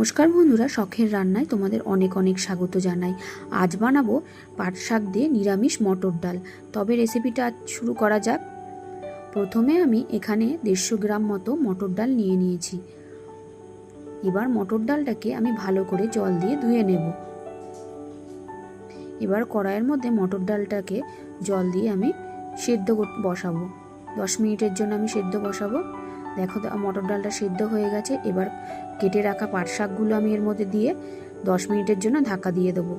নমস্কার বন্ধুরা, শখের রান্নায় তোমাদের অনেক অনেক স্বাগত জানাই। আজ বানাবো পাট শাক দিয়ে নিরামিষ মটর ডাল। তবে রেসিপিটা শুরু করা যাক। প্রথমে আমি এখানে 150 গ্রাম মতো মটর ডাল নিয়ে নিয়েছি। এবার মটর ডালটাকে আমি ভালো করে জল দিয়ে ধুয়ে নেব। এবার কড়াইয়ের মধ্যে মটর ডালটাকে জল দিয়ে আমি সেদ্ধ বসাবো। 10 মিনিটের জন্য আমি সেদ্ধ বসাবো। দেখো মটর ডালটা সেদ্ধ হয়ে গেছে। এবার কেটে রাখা পাট শাকগুলো আমি এর মধ্যে দিয়ে 10 মিনিটের জন্য ঢাকা দিয়ে দেবো।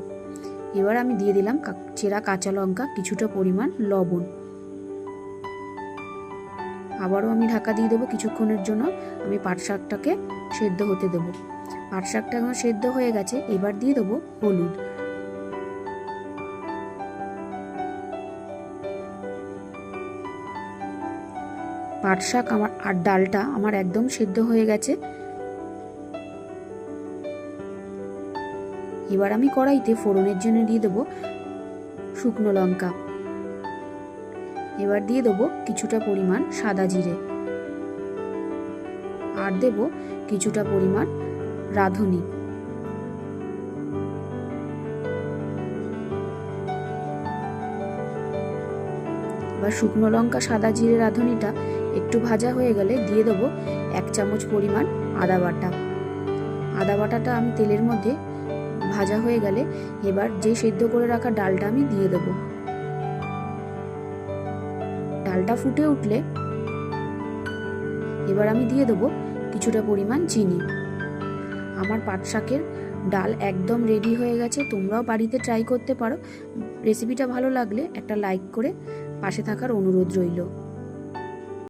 এবার আমি দিয়ে দিলাম চেরা কাঁচা লঙ্কা, কিছুটা পরিমাণ লবণ। আবারও আমি ঢাকা দিয়ে দেবো কিছুক্ষণের জন্য। আমি পাট শাকটাকে সেদ্ধ হতে দেবো। পাট শাকটা এখন সেদ্ধ হয়ে গেছে। এবার দিয়ে দেবো হলুদ। পাট শাক আর ডালটা আমার একদম সেদ্ধ হয়ে গেছে। এবার আমি কড়াইতে ফোড়নের জন্য দিয়ে দেবো শুকনো লঙ্কা। এবার দিয়ে দেবো কিছুটা পরিমাণ সাদা জিরে, আর দেব কিছুটা পরিমাণ রাঁধুনি। এবার শুকনো লঙ্কা, সাদা জিরে, রাঁধুনিটা একটু ভাজা হয়ে গেলে দিয়ে দেবো 1 চামচ পরিমাণ আদা বাটা। আদা বাটাটা আমি তেলের মধ্যে ভাজা হয়ে গেলে এবার যে সেদ্ধ করে রাখা ডালটা আমি দিয়ে দেব। ডালটা ফুটে উঠলে এবার আমি দিয়ে দেবো কিছুটা পরিমাণ চিনি। আমার পাট শাকের ডাল একদম রেডি হয়ে গেছে। তোমরাও বাড়িতে ট্রাই করতে পারো। রেসিপিটা ভালো লাগলে একটা লাইক করে পাশে থাকার অনুরোধ রইল।